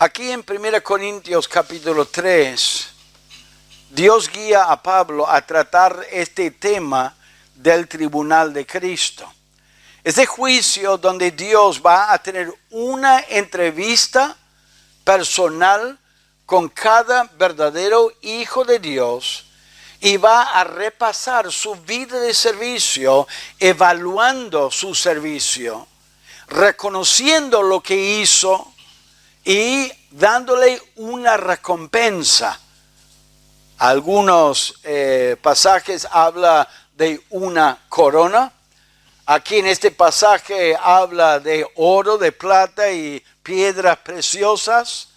Aquí en 1 Corintios capítulo 3, Dios guía a Pablo a tratar este tema del tribunal de Cristo. Ese juicio donde Dios va a tener una entrevista personal con cada verdadero hijo de Dios y va a repasar su vida de servicio, evaluando su servicio, reconociendo lo que hizo y dándole una recompensa. Algunos pasajes habla de una corona. Aquí en este pasaje habla de oro, de plata y piedras preciosas.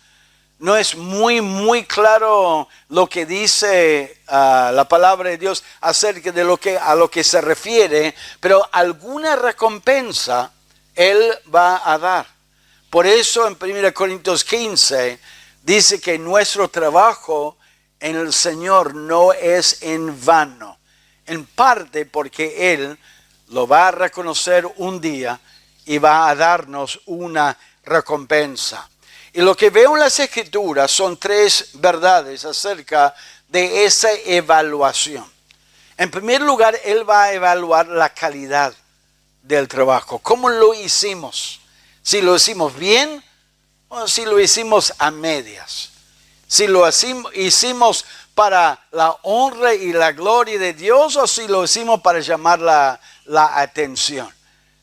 No es muy claro lo que dice la palabra de Dios acerca de a lo que se refiere, pero alguna recompensa Él va a dar. Por eso en 1 Corintios 15 dice que nuestro trabajo en el Señor no es en vano. En parte porque Él lo va a reconocer un día y va a darnos una recompensa. Y lo que veo en las Escrituras son tres verdades acerca de esa evaluación. En primer lugar, Él va a evaluar la calidad del trabajo. ¿Cómo lo hicimos? Si lo hicimos bien o si lo hicimos a medias. Si lo hicimos para la honra y la gloria de Dios o si lo hicimos para llamar la atención.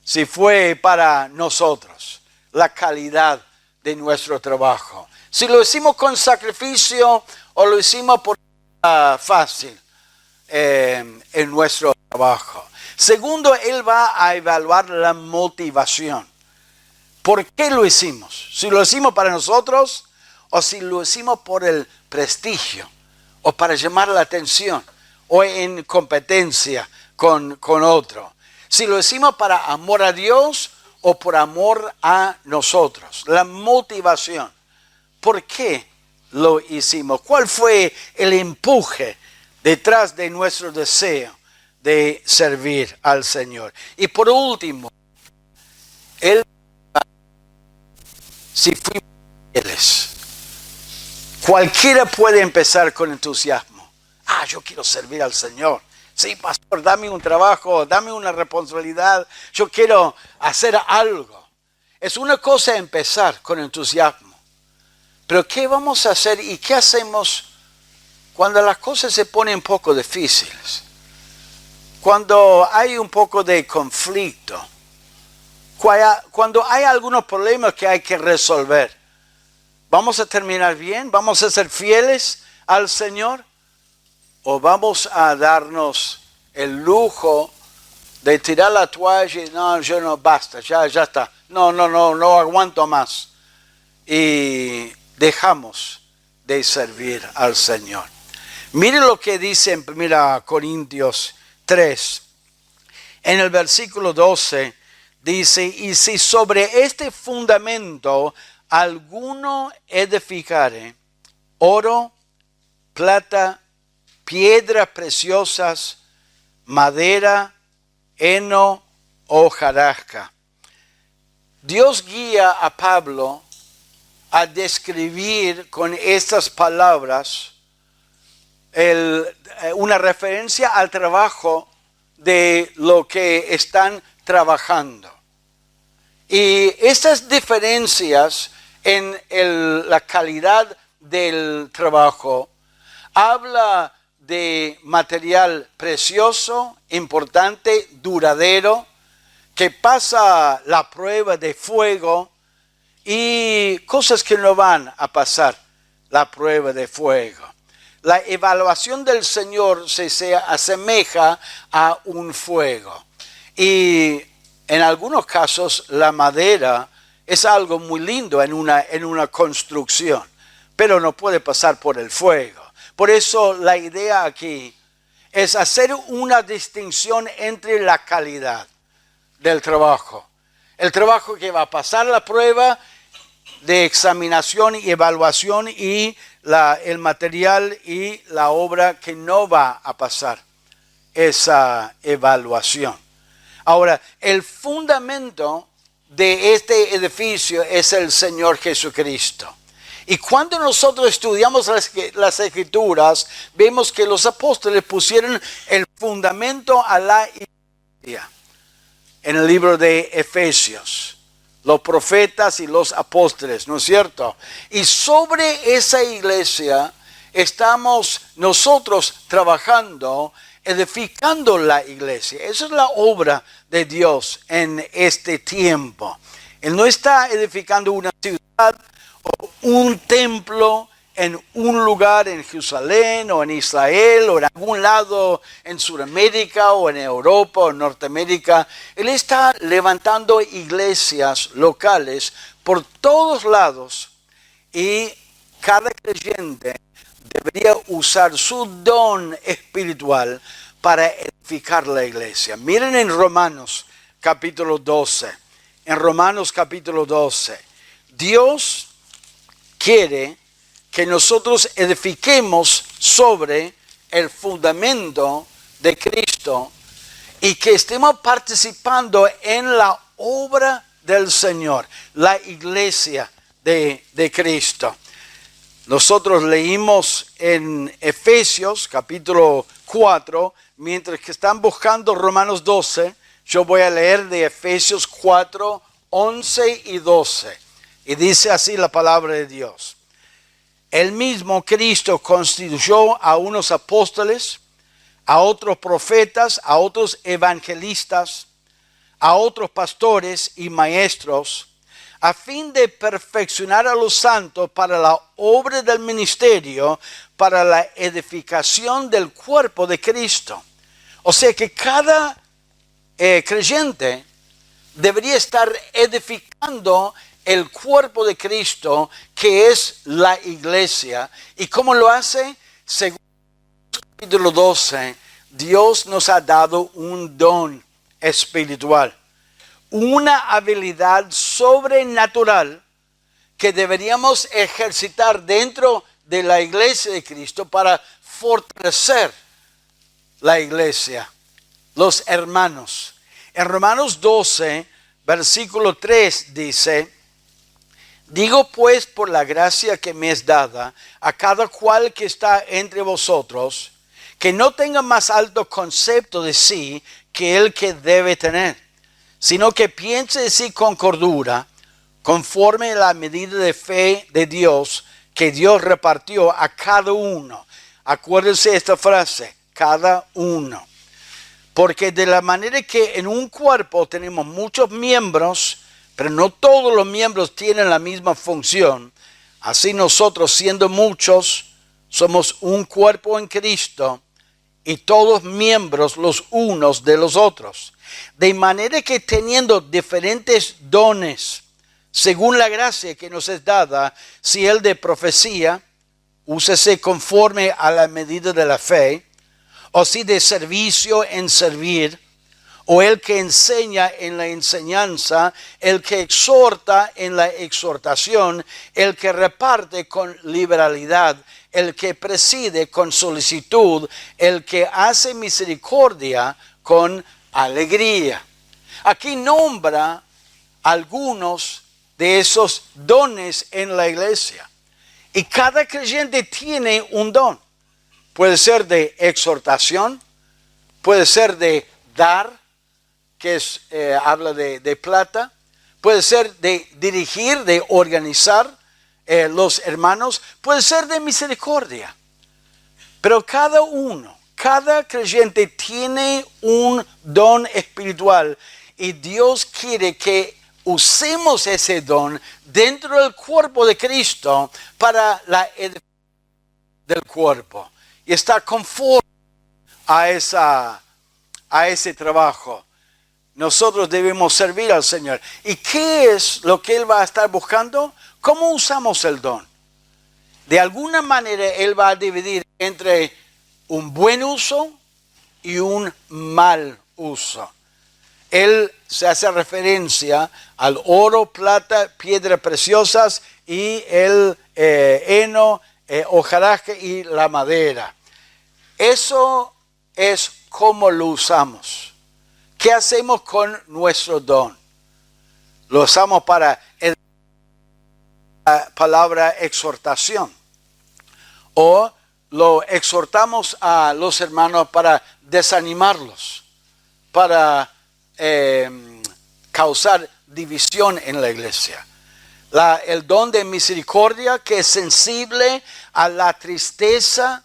Si fue para nosotros, la calidad de nuestro trabajo. Si lo hicimos con sacrificio o lo hicimos por fácil en nuestro trabajo. Segundo, Él va a evaluar la motivación. ¿Por qué lo hicimos? Si lo hicimos para nosotros o si lo hicimos por el prestigio o para llamar la atención o en competencia con otro. Si lo hicimos para amor a Dios o por amor a nosotros. La motivación. ¿Por qué lo hicimos? ¿Cuál fue el empuje detrás de nuestro deseo de servir al Señor? Y por último, si fuimos fieles. Cualquiera puede empezar con entusiasmo. Yo quiero servir al Señor. Sí, pastor, dame un trabajo, dame una responsabilidad. Yo quiero hacer algo. Es una cosa empezar con entusiasmo. Pero ¿qué vamos a hacer y qué hacemos cuando las cosas se ponen un poco difíciles? Cuando hay un poco de conflicto. Cuando hay algunos problemas que hay que resolver. ¿Vamos a terminar bien? ¿Vamos a ser fieles al Señor? ¿O vamos a darnos el lujo de tirar la toalla y yo no, basta, ya está. No aguanto más. Y dejamos de servir al Señor. Mire lo que dice en 1 Corintios 3. En el versículo 12 dice, y si sobre este fundamento alguno edificare oro, plata, piedras preciosas, madera, heno, hojarasca. Dios guía a Pablo a describir con estas palabras una referencia al trabajo de lo que están trabajando. Y estas diferencias en la calidad del trabajo habla de material precioso, importante, duradero, que pasa la prueba de fuego y cosas que no van a pasar la prueba de fuego. La evaluación del Señor se asemeja a un fuego. Y en algunos casos la madera es algo muy lindo en una construcción, pero no puede pasar por el fuego. Por eso la idea aquí es hacer una distinción entre la calidad del trabajo. El trabajo que va a pasar la prueba de examinación y evaluación y el material y la obra que no va a pasar esa evaluación. Ahora, el fundamento de este edificio es el Señor Jesucristo. Y cuando nosotros estudiamos las Escrituras, vemos que los apóstoles pusieron el fundamento a la iglesia en el libro de Efesios. Los profetas y los apóstoles, ¿no es cierto? Y sobre esa iglesia estamos nosotros trabajando, edificando la iglesia. Esa es la obra de Dios en este tiempo. Él no está edificando una ciudad o un templo en un lugar en Jerusalén o en Israel o en algún lado en Sudamérica o en Europa o en Norteamérica. Él está levantando iglesias locales por todos lados y cada creyente debería usar su don espiritual para edificar la iglesia. Miren en Romanos capítulo 12. En Romanos capítulo 12. Dios quiere que nosotros edifiquemos sobre el fundamento de Cristo y que estemos participando en la obra del Señor, la iglesia de Cristo. Nosotros leímos en Efesios capítulo 4, mientras que están buscando Romanos 12, yo voy a leer de Efesios 4, 11 y 12. Y dice así la palabra de Dios. El mismo Cristo constituyó a unos apóstoles, a otros profetas, a otros evangelistas, a otros pastores y maestros, a fin de perfeccionar a los santos para la obra del ministerio, para la edificación del cuerpo de Cristo. O sea que cada creyente debería estar edificando el cuerpo de Cristo, que es la iglesia. ¿Y cómo lo hace? Según el capítulo 12, Dios nos ha dado un don espiritual, una habilidad sobrenatural que deberíamos ejercitar dentro de la iglesia de Cristo para fortalecer la iglesia, los hermanos. En Romanos 12, versículo 3 dice: digo pues por la gracia que me es dada a cada cual que está entre vosotros, que no tenga más alto concepto de sí que el que debe tener, sino que piense de sí con cordura, conforme a la medida de fe de Dios que Dios repartió a cada uno. Acuérdense esta frase, cada uno. Porque de la manera que en un cuerpo tenemos muchos miembros, pero no todos los miembros tienen la misma función, así nosotros, siendo muchos, somos un cuerpo en Cristo y todos miembros los unos de los otros. De manera que teniendo diferentes dones, según la gracia que nos es dada, si el de profecía, úsese conforme a la medida de la fe, o si de servicio en servir, o el que enseña en la enseñanza, el que exhorta en la exhortación, el que reparte con liberalidad, el que preside con solicitud, el que hace misericordia con alegría. Aquí nombra algunos de esos dones en la iglesia. Y cada creyente tiene un don. Puede ser de exhortación, puede ser de dar, que es, habla de plata, puede ser de dirigir, de organizar los hermanos, puede ser de misericordia. Pero cada creyente tiene un don espiritual y Dios quiere que usemos ese don dentro del cuerpo de Cristo para la edificación del cuerpo. Y está conforme a ese trabajo. Nosotros debemos servir al Señor. ¿Y qué es lo que Él va a estar buscando? ¿Cómo usamos el don? De alguna manera Él va a dividir entre un buen uso y un mal uso. Él se hace referencia al oro, plata, piedras preciosas y el heno, hojarasca y la madera. Eso es cómo lo usamos. ¿Qué hacemos con nuestro don? Lo usamos para la palabra exhortación. O lo exhortamos a los hermanos para desanimarlos, para causar división en la iglesia. El don de misericordia, que es sensible a la tristeza,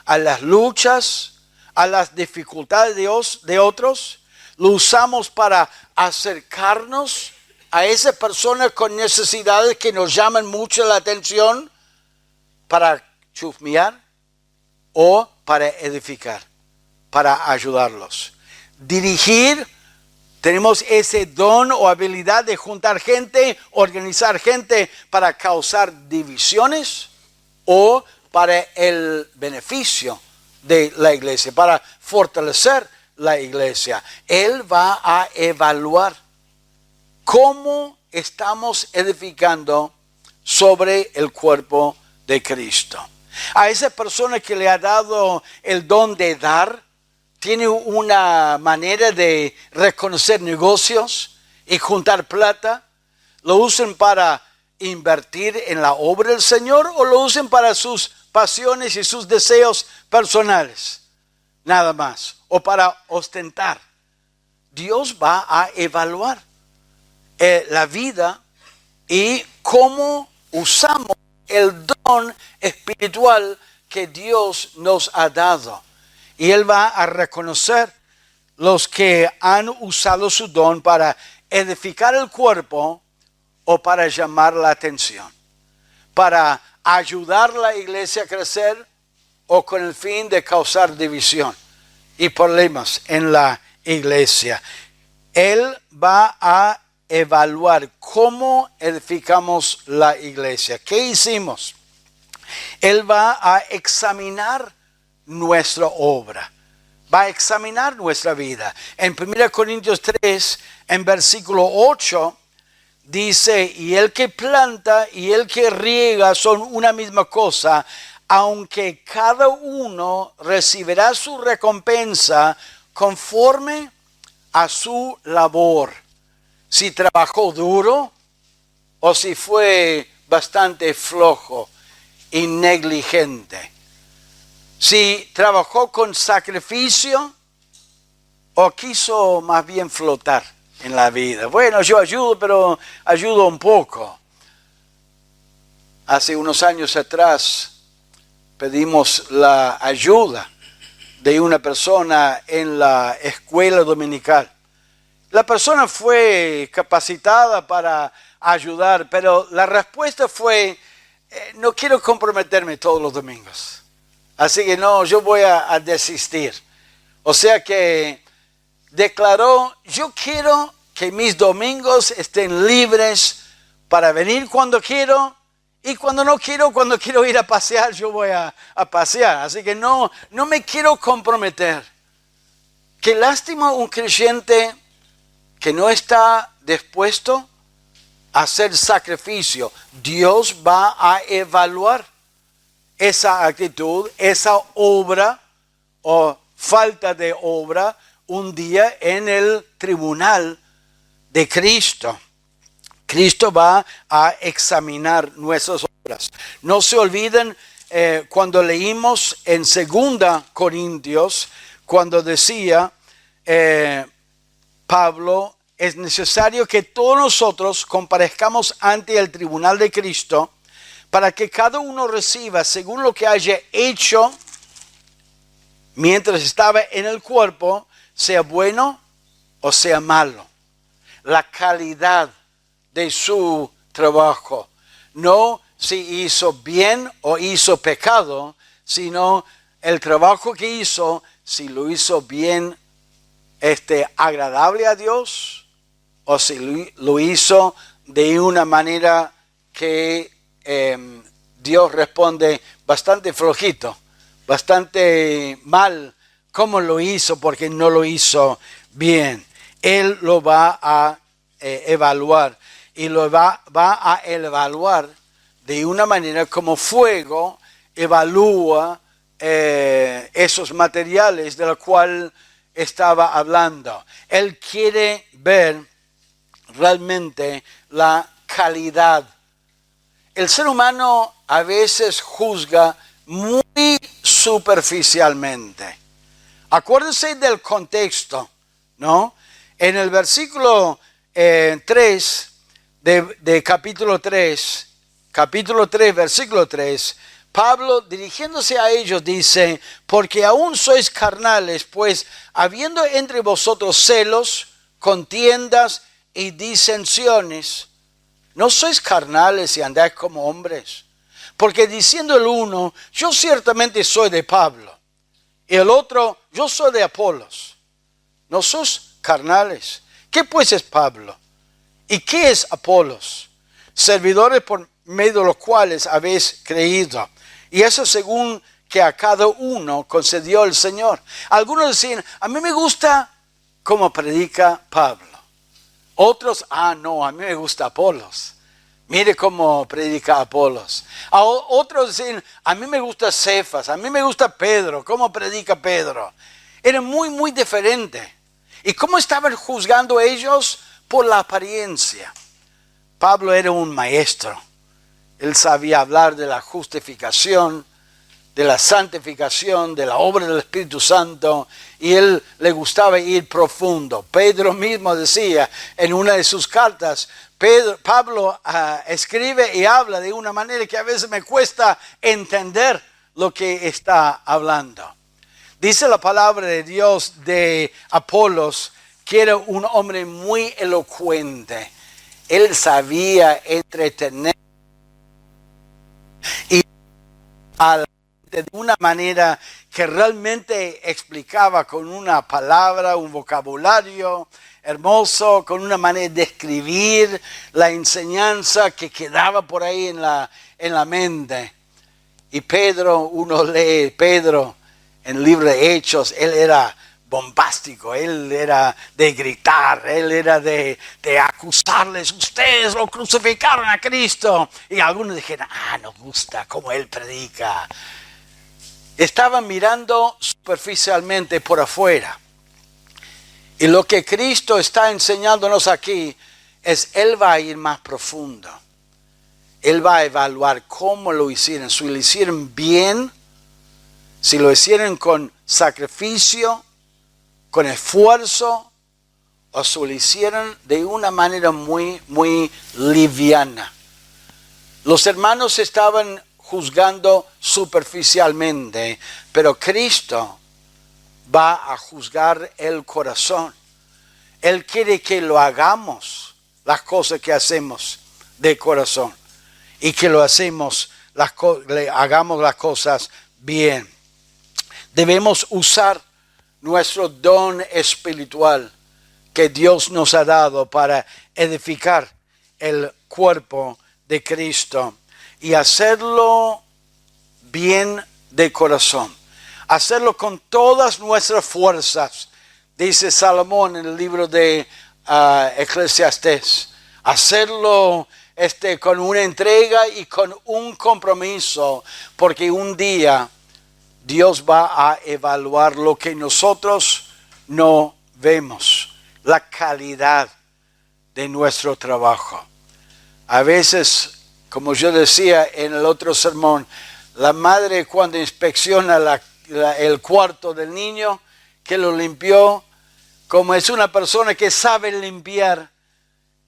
a las luchas, a las dificultades de otros, lo usamos para acercarnos a esas personas con necesidades que nos llaman mucho la atención, para chusmear o para edificar, para ayudarlos. Dirigir, tenemos ese don o habilidad de juntar gente, organizar gente para causar divisiones o para el beneficio de la iglesia, para fortalecer la iglesia. Él va a evaluar cómo estamos edificando sobre el cuerpo de Cristo. A esa persona que le ha dado el don de dar, tiene una manera de reconocer negocios y juntar plata. Lo usan para invertir en la obra del Señor o lo usan para sus pasiones y sus deseos personales, nada más, o para ostentar. Dios va a evaluar la vida y cómo usamos el don espiritual que Dios nos ha dado. Y Él va a reconocer los que han usado su don para edificar el cuerpo o para llamar la atención, para ayudar a la iglesia a crecer o con el fin de causar división y problemas en la iglesia. Él va a evaluar cómo edificamos la iglesia. ¿Qué hicimos? Él va a examinar nuestra obra, va a examinar nuestra vida. En 1 Corintios 3, en versículo 8, dice: y el que planta y el que riega son una misma cosa, aunque cada uno recibirá su recompensa conforme a su labor. Si trabajó duro o si fue bastante flojo y negligente. Si trabajó con sacrificio o quiso más bien flotar en la vida. Bueno, yo ayudo, pero ayudo un poco. Hace unos años atrás pedimos la ayuda de una persona en la escuela dominical. La persona fue capacitada para ayudar, pero la respuesta fue: no quiero comprometerme todos los domingos. Así que no, yo voy a desistir. O sea que declaró: yo quiero que mis domingos estén libres para venir cuando quiero, y cuando no quiero, cuando quiero ir a pasear, yo voy a pasear. Así que no me quiero comprometer. Qué lástima un creyente que no está dispuesto a hacer sacrificio. Dios va a evaluar esa actitud, esa obra o falta de obra un día en el tribunal de Cristo. Cristo va a examinar nuestras obras. No se olviden cuando leímos en 2 Corintios, cuando decía Pablo: es necesario que todos nosotros comparezcamos ante el tribunal de Cristo, para que cada uno reciba según lo que haya hecho mientras estaba en el cuerpo, sea bueno o sea malo. La calidad de su trabajo, no si hizo bien o hizo pecado, sino el trabajo que hizo, si lo hizo bien, agradable a Dios, o si lo hizo de una manera que Dios responde bastante flojito, bastante mal, cómo lo hizo, porque no lo hizo bien. Él lo va a evaluar, y lo va a evaluar de una manera como fuego evalúa esos materiales de los cuales estaba hablando. Él quiere ver realmente la calidad. el ser humano a veces juzga muy superficialmente. Acuérdense del contexto, ¿no? En el versículo 3 de capítulo 3, versículo 3, Pablo, dirigiéndose a ellos, dice: porque aún sois carnales, pues habiendo entre vosotros celos, contiendas y disensiones, no sois carnales y andáis como hombres. Porque diciendo el uno, yo ciertamente soy de Pablo, y el otro, yo soy de Apolos. No sois carnales. ¿Qué pues es Pablo? ¿Y qué es Apolos? Servidores por medio de los cuales habéis creído. Y eso según que a cada uno concedió el Señor. Algunos decían: a mí me gusta cómo predica Pablo. Otros: no, a mí me gusta Apolos. Mire cómo predica Apolos. A otros dicen: a mí me gusta Cefas, a mí me gusta Pedro, cómo predica Pedro. Era muy, muy diferente. ¿Y cómo estaban juzgando ellos? Por la apariencia. Pablo era un maestro. Él sabía hablar de la justificación, de la santificación, de la obra del Espíritu Santo, y él le gustaba ir profundo. Pedro mismo decía en una de sus cartas, Pablo escribe y habla de una manera que a veces me cuesta entender lo que está hablando. Dice la palabra de Dios de Apolos que era un hombre muy elocuente. Él sabía entretener y de una manera que realmente explicaba con una palabra, un vocabulario hermoso, con una manera de escribir la enseñanza que quedaba por ahí en la mente. Y Pedro, uno lee Pedro en el libro de Hechos, él era bombástico, él era de gritar, él era de acusarles: ustedes lo crucificaron a Cristo. Y algunos dijeron: nos gusta cómo él predica. Estaban mirando superficialmente por afuera. Y lo que Cristo está enseñándonos aquí es: Él va a ir más profundo. Él va a evaluar cómo lo hicieron. Si lo hicieron bien, si lo hicieron con sacrificio, con esfuerzo, o si lo hicieron de una manera muy, muy liviana. Los hermanos estaban juzgando superficialmente, pero Cristo va a juzgar el corazón. Él quiere que lo hagamos, las cosas que hacemos de corazón, y que lo hacemos, hagamos las cosas bien. Debemos usar nuestro don espiritual que Dios nos ha dado para edificar el cuerpo de Cristo y hacerlo bien de corazón. Hacerlo con todas nuestras fuerzas, dice Salomón en el libro de Eclesiastés. Hacerlo con una entrega y con un compromiso, porque un día Dios va a evaluar lo que nosotros no vemos, la calidad de nuestro trabajo. A veces, como yo decía en el otro sermón, la madre cuando inspecciona el cuarto del niño que lo limpió, como es una persona que sabe limpiar,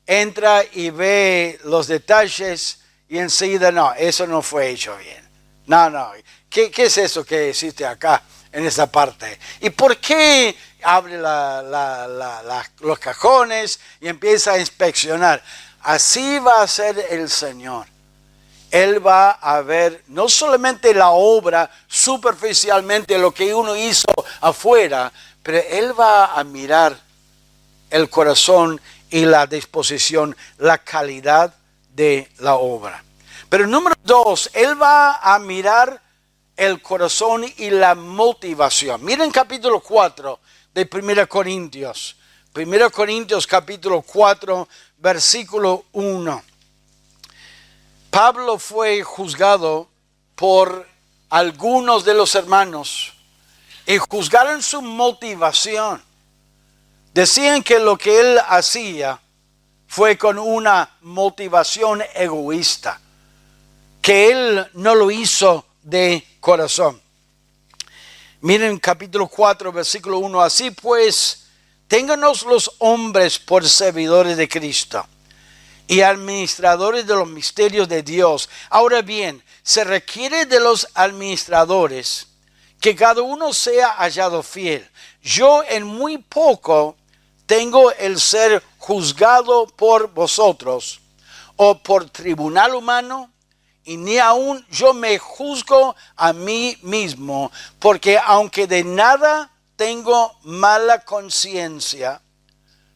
entra y ve los detalles y enseguida: no, eso no fue hecho bien. No, ¿qué es eso que hiciste acá en esa parte? ¿Y por qué abre los cajones y empieza a inspeccionar? Así va a ser el Señor. Él va a ver no solamente la obra superficialmente, lo que uno hizo afuera, pero Él va a mirar el corazón y la disposición, la calidad de la obra. Pero número 2, Él va a mirar el corazón y la motivación. Miren capítulo 4 de 1 Corintios. 1 Corintios capítulo 4, versículo 1. Pablo fue juzgado por algunos de los hermanos y juzgaron su motivación. Decían que lo que él hacía fue con una motivación egoísta. que Él no lo hizo de corazón. Miren capítulo 4, versículo 1. Así pues, téngannos los hombres por servidores de Cristo y administradores de los misterios de Dios. Ahora bien, se requiere de los administradores que cada uno sea hallado fiel. Yo en muy poco tengo el ser juzgado por vosotros o por tribunal humano, y ni aun yo me juzgo a mí mismo, porque aunque de nada tengo mala conciencia,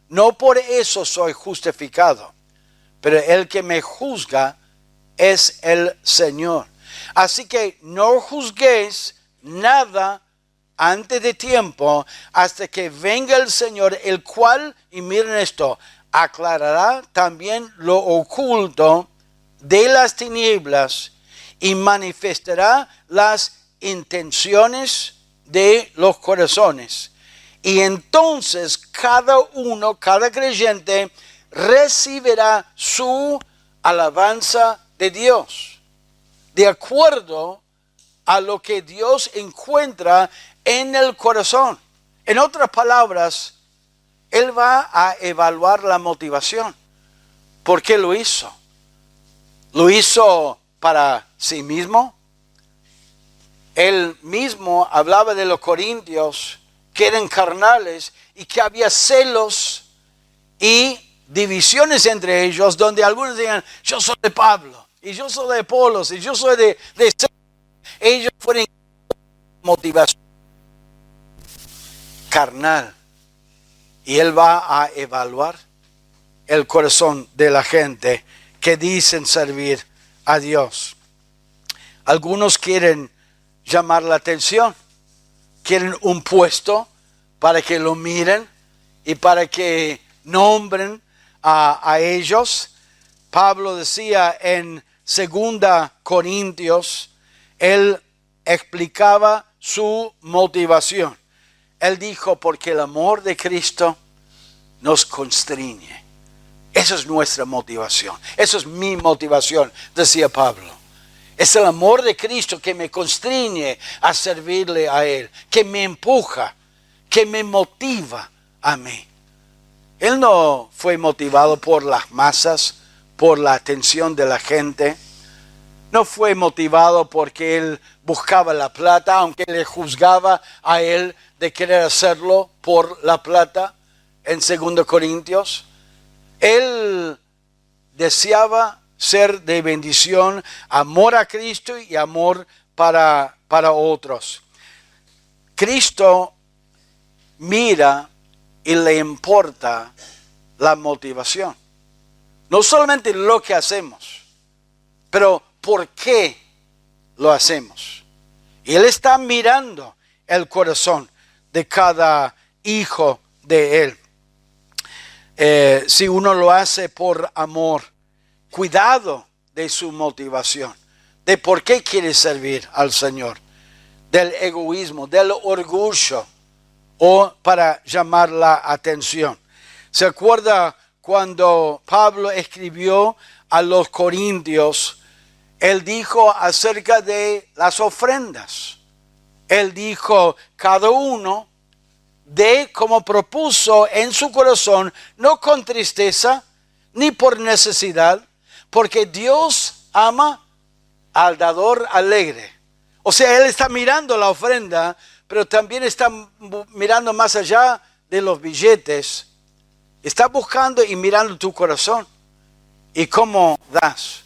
no por eso soy justificado, pero el que me juzga es el Señor. Así que no juzguéis nada antes de tiempo, hasta que venga el Señor, el cual, y miren esto, aclarará también lo oculto de las tinieblas y manifestará las intenciones de los corazones. Y entonces cada creyente recibirá su alabanza de Dios, de acuerdo a lo que Dios encuentra en el corazón. En otras palabras, Él va a evaluar la motivación. ¿Por qué lo hizo? ¿Lo hizo para sí mismo? Él mismo hablaba de los corintios que eran carnales y que había celos y divisiones entre ellos, donde algunos decían, yo soy de Pablo, y yo soy de Apolos, y yo soy de ellos fueron motivación carnal. Y Él va a evaluar el corazón de la gente que dicen servir a Dios. Algunos quieren llamar la atención, quieren un puesto para que lo miren y para que nombren a ellos. Pablo decía en 2 Corintios, él explicaba su motivación. Él dijo, porque el amor de Cristo nos constriñe. Esa es nuestra motivación. Esa es mi motivación, decía Pablo. Es el amor de Cristo que me constriñe a servirle a Él, que me empuja, que me motiva a mí. Él no fue motivado por las masas, por la atención de la gente. No fue motivado porque Él buscaba la plata, aunque le juzgaba a Él de querer hacerlo por la plata en 2 Corintios. Él deseaba ser de bendición, amor a Cristo y amor para otros. Cristo mira y le importa la motivación. No solamente lo que hacemos, pero por qué lo hacemos. Y Él está mirando el corazón de cada hijo de Él. Si uno lo hace por amor, cuidado de su motivación, de por qué quiere servir al Señor, del egoísmo, del orgullo o para llamar la atención. ¿Se acuerda cuando Pablo escribió a los corintios? Él dijo acerca de las ofrendas. Él dijo, cada uno dé como propuso en su corazón, no con tristeza ni por necesidad, porque Dios ama al dador alegre. O sea, Él está mirando la ofrenda, pero también está mirando más allá de los billetes. Está buscando y mirando tu corazón y cómo das.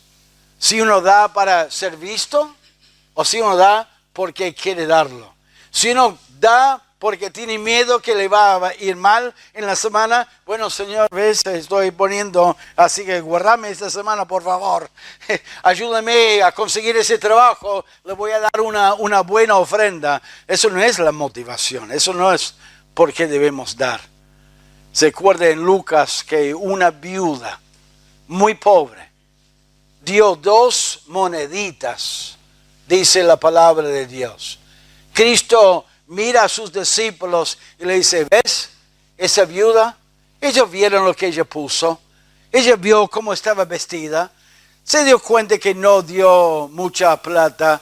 Si uno da para ser visto o si uno da porque quiere darlo. Si uno da porque tiene miedo que le va a ir mal en la semana, bueno, Señor, ves, estoy poniendo, así que guardame esta semana, por favor. Ayúdame a conseguir ese trabajo, le voy a dar una buena ofrenda. Eso no es la motivación, eso no es por qué debemos dar. Se acuerda en Lucas que una viuda muy pobre dio 2 moneditas, dice la palabra de Dios. Cristo mira a sus discípulos y le dice, ¿ves esa viuda? Ellos vieron lo que ella puso. Ella vio cómo estaba vestida. se dio cuenta que no dio mucha plata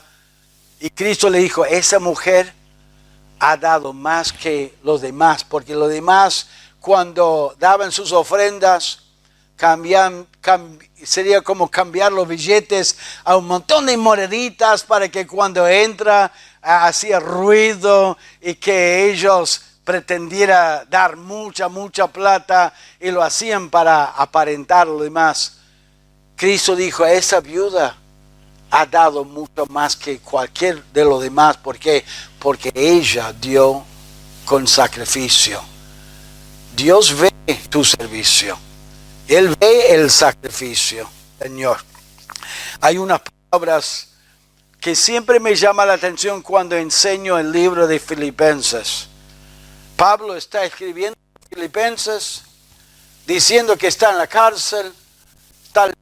y Cristo le dijo, esa mujer ha dado más que los demás, porque los demás cuando daban sus ofrendas sería como cambiar los billetes a un montón de moneditas para que cuando entra hacía ruido y que ellos pretendiera dar mucha plata y lo hacían para aparentar lo demás. Cristo dijo, esa viuda ha dado mucho más que cualquier de los demás. ¿Por qué? Porque ella dio con sacrificio. Dios ve tu servicio. Él ve el sacrificio, Señor. Hay unas palabras que siempre me llama la atención cuando enseño el libro de Filipenses. Pablo está escribiendo Filipenses, diciendo que está en la cárcel, tal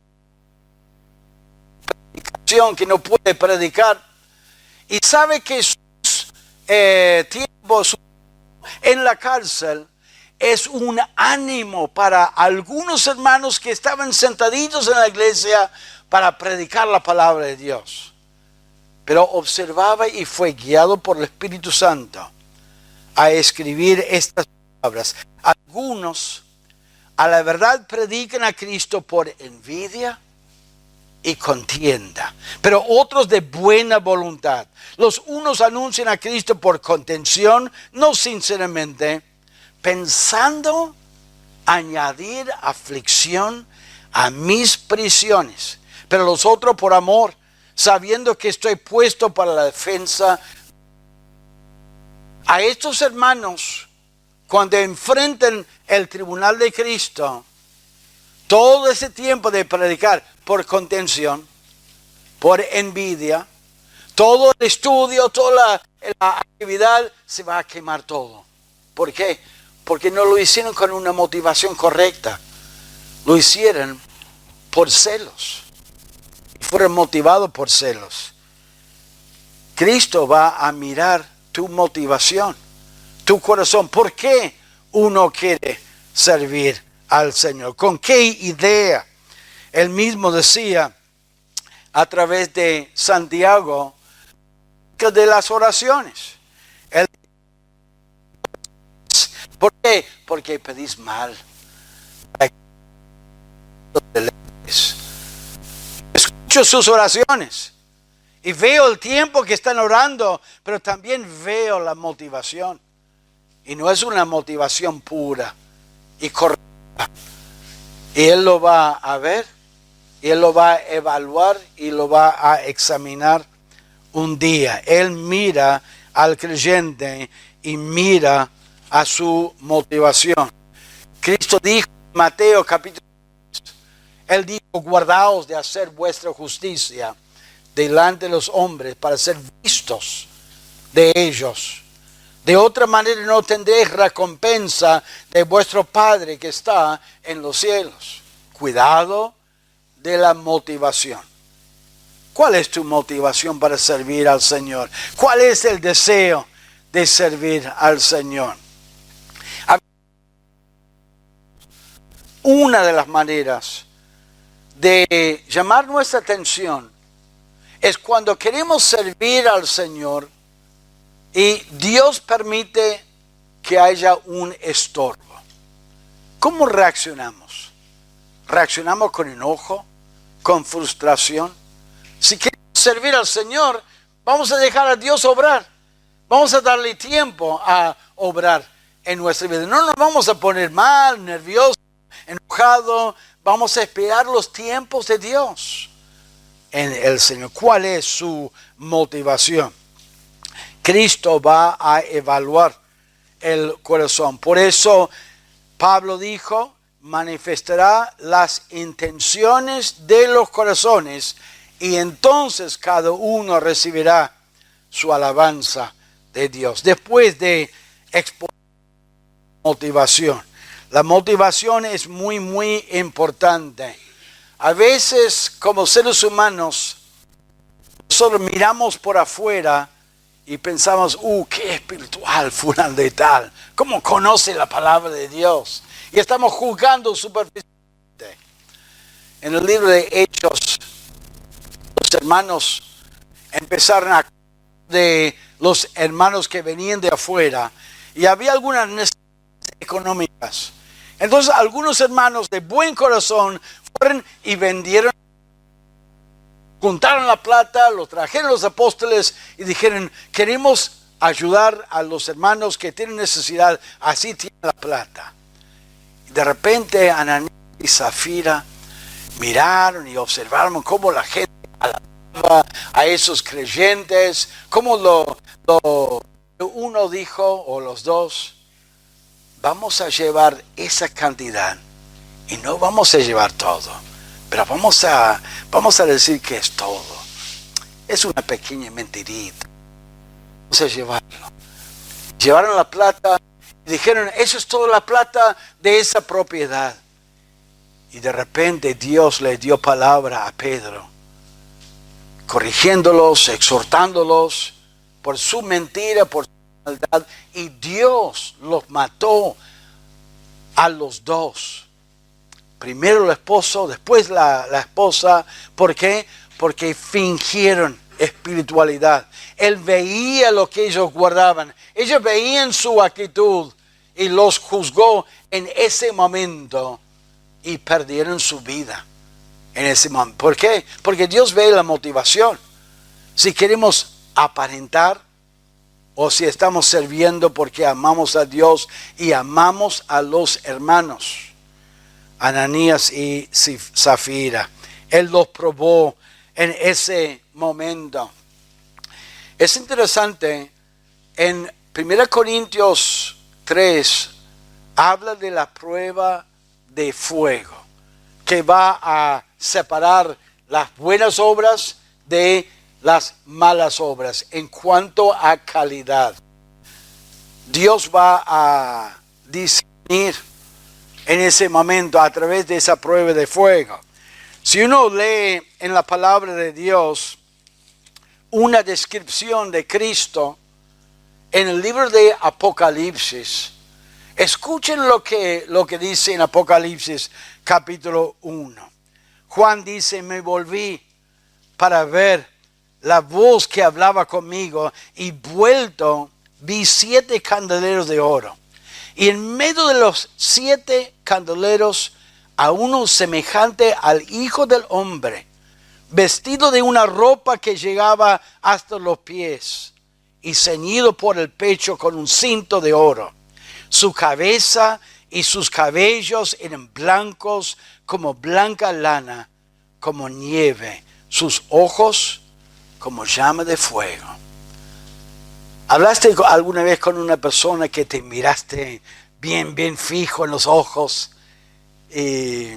predicación que no puede predicar, y sabe que sus tiempos en la cárcel es un ánimo para algunos hermanos que estaban sentaditos en la iglesia para predicar la palabra de Dios. Pero observaba y fue guiado por el Espíritu Santo a escribir estas palabras. Algunos a la verdad predican a Cristo por envidia y contienda, pero otros de buena voluntad. Los unos anuncian a Cristo por contención, no sinceramente, pensando añadir aflicción a mis prisiones, pero los otros por amor, sabiendo que estoy puesto para la defensa. A estos hermanos, cuando enfrenten el tribunal de Cristo, todo ese tiempo de predicar por contención, por envidia, todo el estudio, toda la actividad, se va a quemar todo. ¿Por qué? Porque no lo hicieron con una motivación correcta. Lo hicieron por celos. Fueron motivados por celos. Cristo va a mirar tu motivación, tu corazón. ¿Por qué uno quiere servir al Señor? ¿Con qué idea? Él mismo decía a través de Santiago de las oraciones. ¿Por qué? Porque pedís mal. Escucho sus oraciones y veo el tiempo que están orando, pero también veo la motivación. Y no es una motivación pura y correcta. Y Él lo va a ver, y Él lo va a evaluar y lo va a examinar un día. Él mira al creyente y mira a su motivación. Cristo dijo en Mateo capítulo 6, Él dijo, guardaos de hacer vuestra justicia delante de los hombres para ser vistos de ellos. De otra manera no tendréis recompensa de vuestro Padre que está en los cielos. Cuidado de la motivación. ¿Cuál es tu motivación para servir al Señor? ¿Cuál es el deseo de servir al Señor? Una de las maneras de llamar nuestra atención es cuando queremos servir al Señor y Dios permite que haya un estorbo. ¿Cómo reaccionamos? ¿Reaccionamos con enojo? ¿Con frustración? Si queremos servir al Señor, vamos a dejar a Dios obrar. Vamos a darle tiempo a obrar en nuestra vida. No nos vamos a poner mal, nerviosos, enojados. Vamos a esperar los tiempos de Dios en el Señor. ¿Cuál es su motivación? Cristo va a evaluar el corazón. Por eso Pablo dijo, manifestará las intenciones de los corazones y entonces cada uno recibirá su alabanza de Dios. Después de exponer motivación. La motivación es muy importante. A veces como seres humanos nosotros miramos por afuera y pensamos, qué espiritual fulano de tal, cómo conoce la palabra de Dios. Y estamos juzgando superficialmente. En el libro de Hechos hermanos empezaron a de los hermanos que venían de afuera y había algunas necesidades económicas. Entonces algunos hermanos de buen corazón fueron y vendieron, juntaron la plata, lo trajeron los apóstoles y dijeron: queremos ayudar a los hermanos que tienen necesidad, así tienen la plata. Y de repente Ananías y Zafira miraron y observaron cómo la gente alababa a esos creyentes, cómo uno dijo, o los dos: vamos a llevar esa cantidad y no vamos a llevar todo, pero vamos a decir que es todo. Es una pequeña mentirita. Vamos a llevarlo. Llevaron la plata y dijeron: eso es toda la plata de esa propiedad. Y de repente Dios le dio palabra a Pedro, corrigiéndolos, exhortándolos por su mentira, por su maldad. Y Dios los mató a los dos. Primero el esposo, después la esposa. ¿Por qué? Porque fingieron espiritualidad. Él veía lo que ellos guardaban. Ellos veían su actitud y los juzgó en ese momento y perdieron su vida en ese momento. ¿Por qué? Porque Dios ve la motivación. Si queremos aparentar o si estamos sirviendo porque amamos a Dios y amamos a los hermanos. Ananías y Zafira, Él los probó en ese momento. Es interesante, en 1 Corintios 3 habla de la prueba de fuego que va a separar las buenas obras de las malas obras en cuanto a calidad. Dios va a discernir en ese momento a través de esa prueba de fuego. Si uno lee en la palabra de Dios una descripción de Cristo en el libro de Apocalipsis, escuchen lo que dice en Apocalipsis capítulo 1. Juan dice: me volví para ver la voz que hablaba conmigo y vuelto vi 7 candeleros de oro. Y en medio de los 7 candeleros a uno semejante al Hijo del Hombre, vestido de una ropa que llegaba hasta los pies y ceñido por el pecho con un cinto de oro. Su cabeza y sus cabellos eran blancos como blanca lana, como nieve. Sus ojos como llama de fuego. ¿Hablaste alguna vez con una persona que te miraste bien fijo en los ojos y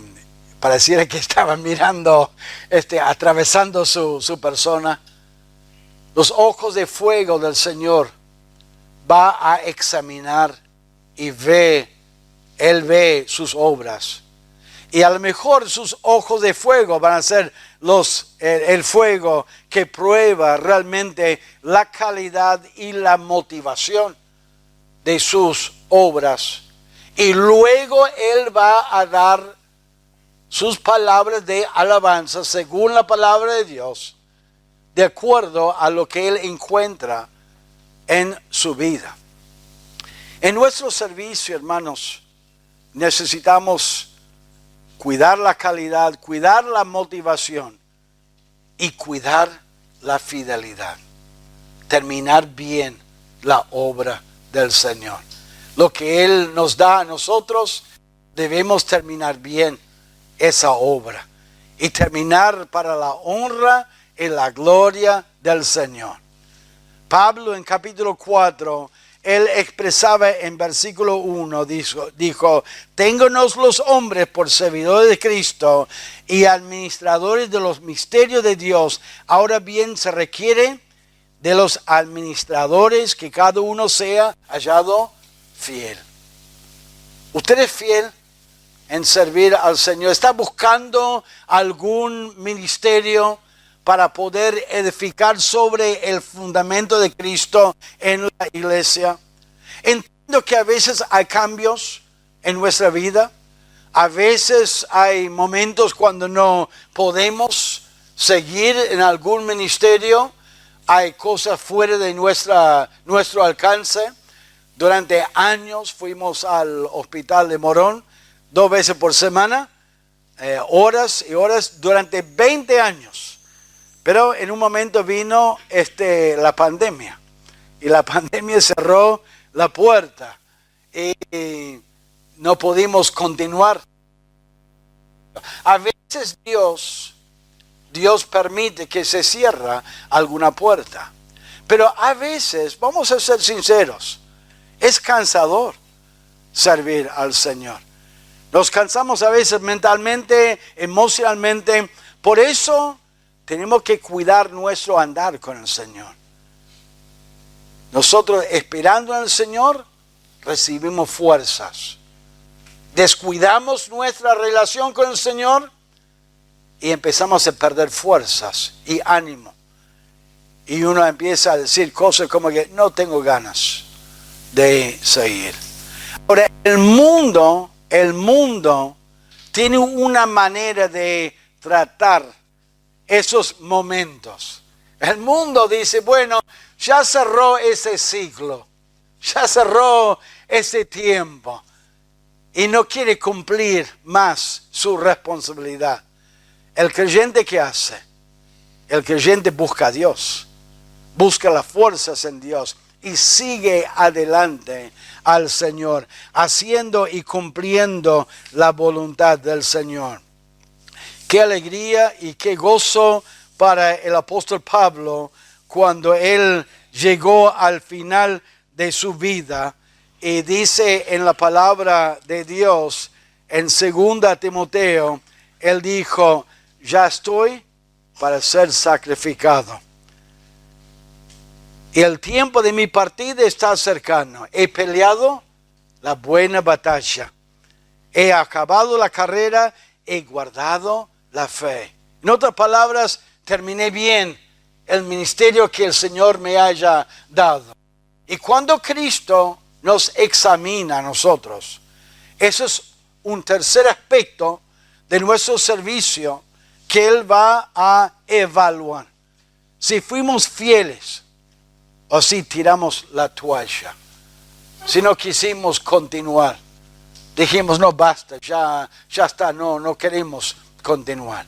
pareciera que estaban mirando, atravesando su persona? Los ojos de fuego del Señor va a examinar y Él ve sus obras. Y a lo mejor sus ojos de fuego van a ser el fuego que prueba realmente la calidad y la motivación de sus obras. Y luego Él va a dar sus palabras de alabanza según la palabra de Dios, de acuerdo a lo que Él encuentra en su vida. En nuestro servicio, hermanos, necesitamos cuidar la calidad, cuidar la motivación y cuidar la fidelidad. Terminar bien la obra del Señor. Lo que Él nos da a nosotros, debemos terminar bien esa obra y terminar para la honra y la gloria del Señor. Pablo en capítulo 4, él expresaba en versículo 1, dijo: téngannos los hombres por servidores de Cristo y administradores de los misterios de Dios. Ahora bien, se requiere de los administradores que cada uno sea hallado fiel. ¿Usted es fiel en servir al Señor? ¿Está buscando algún ministerio para poder edificar sobre el fundamento de Cristo en la iglesia? Entiendo que a veces hay cambios en nuestra vida. A veces hay momentos cuando no podemos seguir en algún ministerio. Hay cosas fuera de nuestro alcance. Durante años fuimos al hospital de Morón 2 veces por semana, horas y horas, durante 20 años. Pero en un momento vino la pandemia y la pandemia cerró la puerta y no pudimos continuar. A veces Dios permite que se cierre alguna puerta. Pero a veces, vamos a ser sinceros, es cansador servir al Señor. Nos cansamos a veces mentalmente, emocionalmente. Por eso tenemos que cuidar nuestro andar con el Señor. Nosotros, esperando en el Señor, recibimos fuerzas. Descuidamos nuestra relación con el Señor y empezamos a perder fuerzas y ánimo. Y uno empieza a decir cosas como que no tengo ganas de seguir. Ahora, el mundo tiene una manera de tratar esos momentos. El mundo dice, bueno, ya cerró ese ciclo, ya cerró ese tiempo y no quiere cumplir más su responsabilidad. El creyente, ¿qué hace? El creyente busca a Dios, busca las fuerzas en Dios y sigue adelante al Señor, haciendo y cumpliendo la voluntad del Señor. Qué alegría y qué gozo para el apóstol Pablo cuando él llegó al final de su vida y dice en la palabra de Dios en 2 Timoteo, él dijo, ya estoy para ser sacrificado. Y el tiempo de mi partida está cercano. He peleado la buena batalla. He acabado la carrera, he guardado la fe. En otras palabras, terminé bien el ministerio que el Señor me haya dado. Y cuando Cristo nos examina a nosotros, eso es un tercer aspecto de nuestro servicio que Él va a evaluar. Si fuimos fieles o si tiramos la toalla. Si no quisimos continuar. Dijimos, no basta, ya está, no queremos continuar.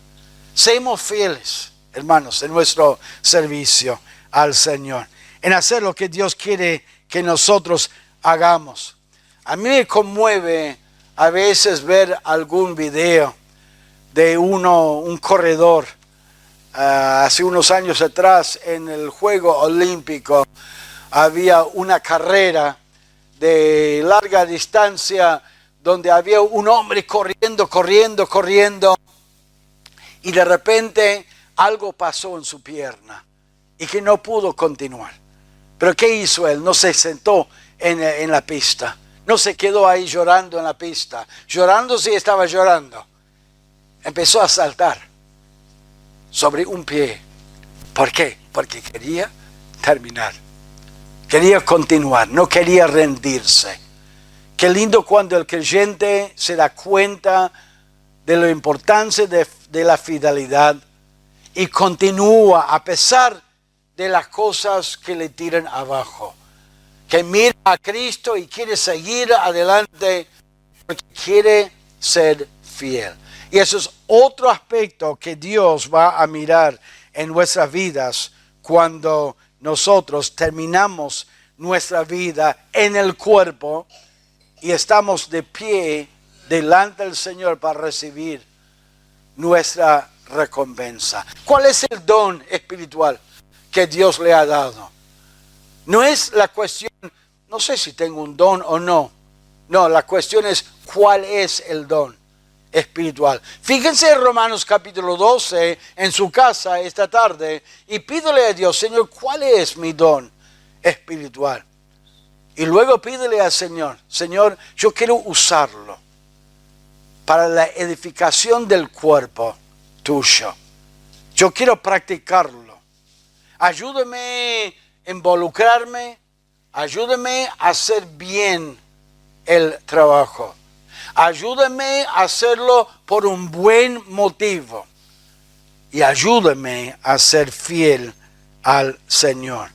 Seamos fieles, hermanos, en nuestro servicio al Señor. En hacer lo que Dios quiere que nosotros hagamos. A mí me conmueve a veces ver algún video de un corredor. Hace unos años atrás en el Juego Olímpico había una carrera de larga distancia donde había un hombre corriendo y de repente algo pasó en su pierna y que no pudo continuar. Pero ¿qué hizo él? No se sentó en la pista, no se quedó ahí llorando en la pista. Llorando, sí estaba llorando. Empezó a saltar sobre un pie. ¿Por qué? Porque quería terminar. Quería continuar, no quería rendirse. Qué lindo cuando el creyente se da cuenta de la importancia de la fidelidad y continúa a pesar de las cosas que le tiran abajo. Que mira a Cristo y quiere seguir adelante porque quiere ser fiel. Y eso es otro aspecto que Dios va a mirar en nuestras vidas cuando nosotros terminamos nuestra vida en el cuerpo y estamos de pie delante del Señor para recibir nuestra recompensa. ¿Cuál es el don espiritual que Dios le ha dado? No es la cuestión, no sé si tengo un don o no. No, la cuestión es cuál es el don espiritual. Fíjense en Romanos capítulo 12 en su casa esta tarde y pídele a Dios, Señor, ¿cuál es mi don espiritual? Y luego pídele al Señor, Señor, yo quiero usarlo para la edificación del cuerpo tuyo. Yo quiero practicarlo. Ayúdame a involucrarme, ayúdame a hacer bien el trabajo. Ayúdame a hacerlo por un buen motivo. y ayúdame a ser fiel al Señor.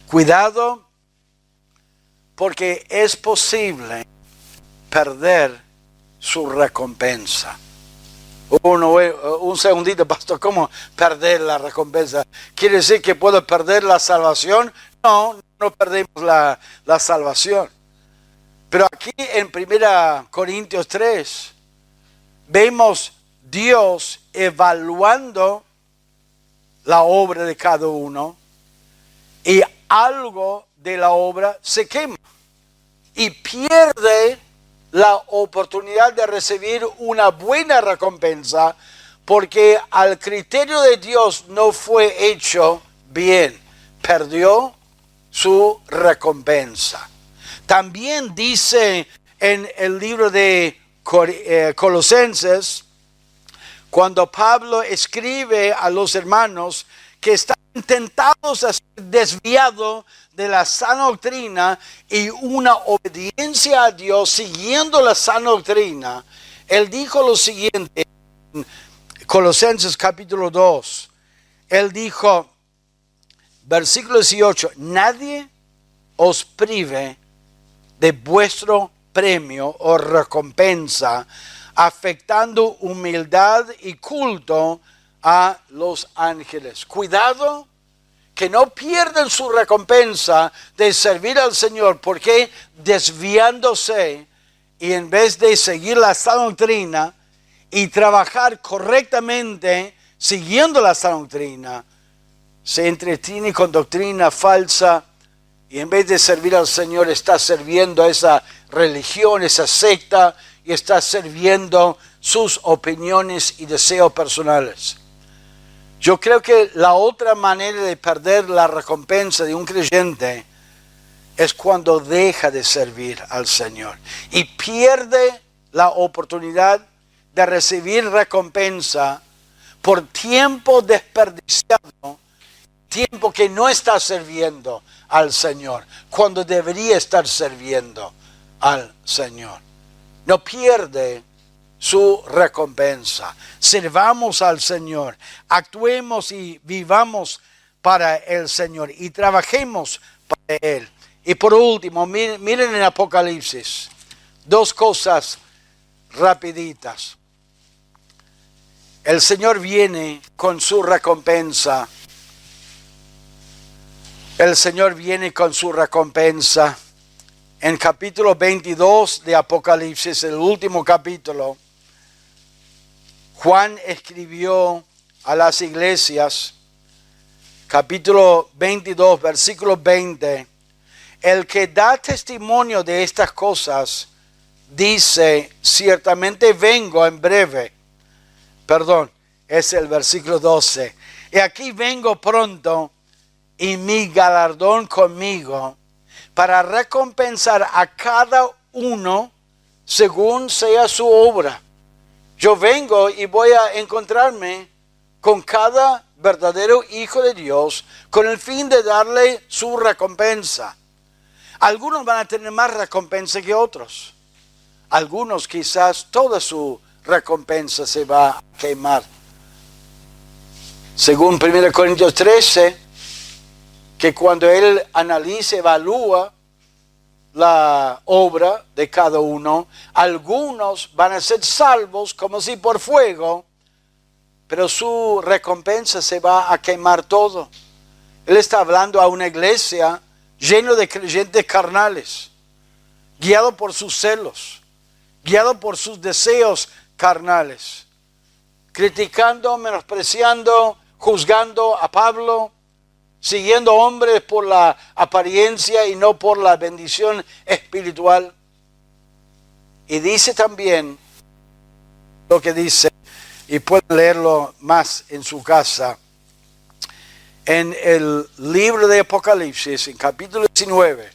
Cuidado, porque es posible perder su recompensa. Un segundito, pastor, ¿cómo perder la recompensa? ¿Quiere decir que puedo perder la salvación? No, no perdemos la salvación. Pero aquí en 1 Corintios 3 vemos Dios evaluando la obra de cada uno y algo de la obra se quema y pierde la oportunidad de recibir una buena recompensa porque al criterio de Dios no fue hecho bien, perdió su recompensa. También dice en el libro de Colosenses, cuando Pablo escribe a los hermanos que están tentados a ser desviados de la sana doctrina y una obediencia a Dios siguiendo la sana doctrina, él dijo lo siguiente en Colosenses capítulo 2. Él dijo, versículo 18, nadie os prive de vuestro premio o recompensa, afectando humildad y culto a los ángeles. Cuidado que no pierdan su recompensa de servir al Señor, porque desviándose y en vez de seguir la sana doctrina y trabajar correctamente siguiendo la sana doctrina, se entretiene con doctrina falsa y en vez de servir al Señor está sirviendo a esa religión, esa secta, y está sirviendo sus opiniones y deseos personales. Yo creo que la otra manera de perder la recompensa de un creyente es cuando deja de servir al Señor y pierde la oportunidad de recibir recompensa por tiempo desperdiciado, tiempo que no está sirviendo al Señor, cuando debería estar sirviendo al Señor. No pierde su recompensa. Sirvamos al Señor, actuemos y vivamos para el Señor y trabajemos para Él. Y por último, miren en Apocalipsis, dos cosas rapiditas. El Señor viene con su recompensa. El Señor viene con su recompensa. En capítulo 22 de Apocalipsis, el último capítulo, Juan escribió a las iglesias, capítulo 22, versículo 20, el que da testimonio de estas cosas dice, ciertamente vengo en breve. Perdón, es el versículo 12. Y aquí vengo pronto y mi galardón conmigo, para recompensar a cada uno según sea su obra. Yo vengo y voy a encontrarme con cada verdadero hijo de Dios con el fin de darle su recompensa. Algunos van a tener más recompensa que otros. Algunos quizás toda su recompensa se va a quemar. Según 1 Corintios 13, que cuando Él analiza, evalúa la obra de cada uno, algunos van a ser salvos como si por fuego, pero su recompensa se va a quemar todo. Él está hablando a una iglesia llena de creyentes carnales, guiado por sus celos, guiado por sus deseos carnales, criticando, menospreciando, juzgando a Pablo, siguiendo hombres por la apariencia y no por la bendición espiritual. Y dice también lo que dice, y pueden leerlo más en su casa, en el libro de Apocalipsis, en capítulo 19.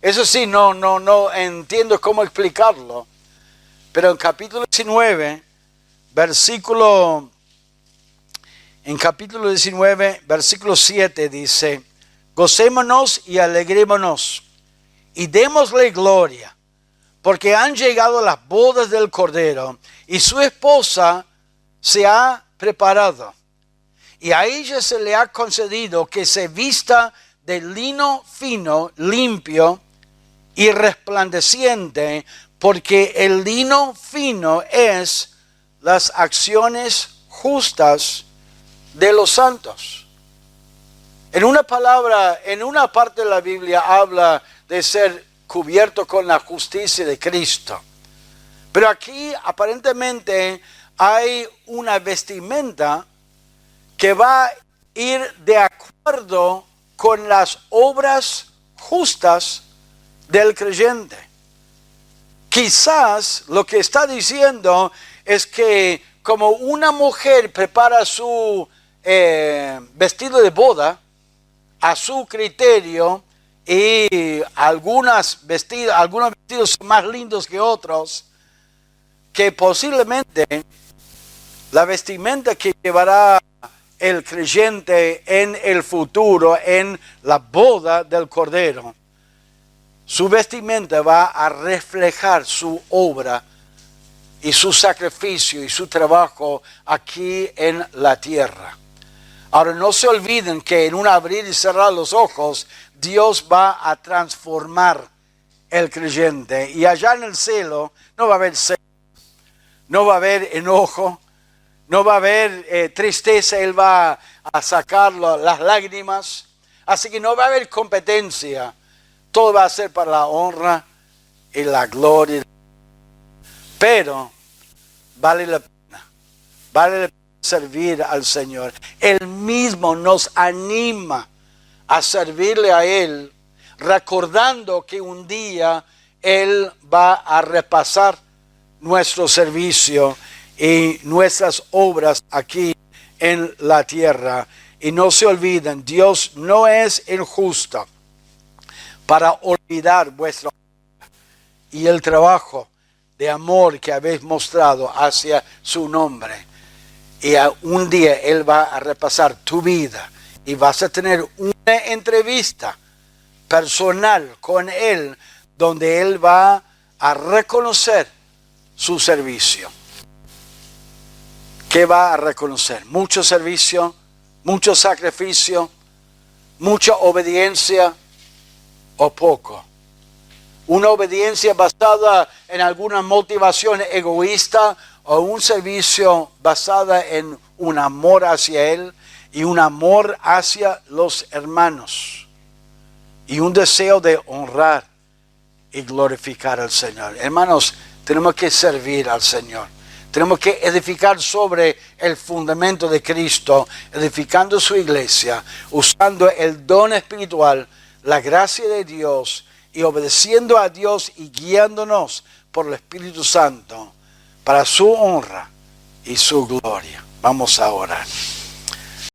Eso sí, no entiendo cómo explicarlo, pero en capítulo 19, en capítulo 19, versículo 7 dice, gocémonos y alegrémonos y démosle gloria, porque han llegado las bodas del Cordero y su esposa se ha preparado. Y a ella se le ha concedido que se vista de lino fino, limpio y resplandeciente, porque el lino fino es las acciones justas de los santos. En una palabra, en una parte de la Biblia habla de ser cubierto con la justicia de Cristo. Pero aquí aparentemente hay una vestimenta que va a ir de acuerdo con las obras justas del creyente. Quizás lo que está diciendo es que como una mujer prepara su vestido de boda a su criterio, y algunos vestidos son más lindos que otros, que posiblemente la vestimenta que llevará el creyente en el futuro, en la boda del Cordero, su vestimenta va a reflejar su obra y su sacrificio y su trabajo aquí en la tierra. Ahora, no se olviden que en un abrir y cerrar los ojos, Dios va a transformar el creyente. Y allá en el cielo no va a haber celos, no va a haber enojo, no va a haber tristeza. Él va a sacar las lágrimas. Así que no va a haber competencia. Todo va a ser para la honra y la gloria. Pero vale la pena. Vale la pena servir al Señor. Él mismo nos anima a servirle a Él, recordando que un día Él va a repasar nuestro servicio y nuestras obras aquí en la tierra. Y no se olviden, Dios no es injusto para olvidar vuestra obra y el trabajo de amor que habéis mostrado hacia su nombre. Y un día Él va a repasar tu vida y vas a tener una entrevista personal con Él, donde Él va a reconocer su servicio. ¿Qué va a reconocer? Mucho servicio, mucho sacrificio, mucha obediencia o poco. Una obediencia basada en alguna motivación egoísta, o un servicio basada en un amor hacia Él y un amor hacia los hermanos y un deseo de honrar y glorificar al Señor. Hermanos, tenemos que servir al Señor. Tenemos que edificar sobre el fundamento de Cristo, edificando su iglesia, usando el don espiritual, la gracia de Dios, y obedeciendo a Dios y guiándonos por el Espíritu Santo para su honra y su gloria. Vamos a orar.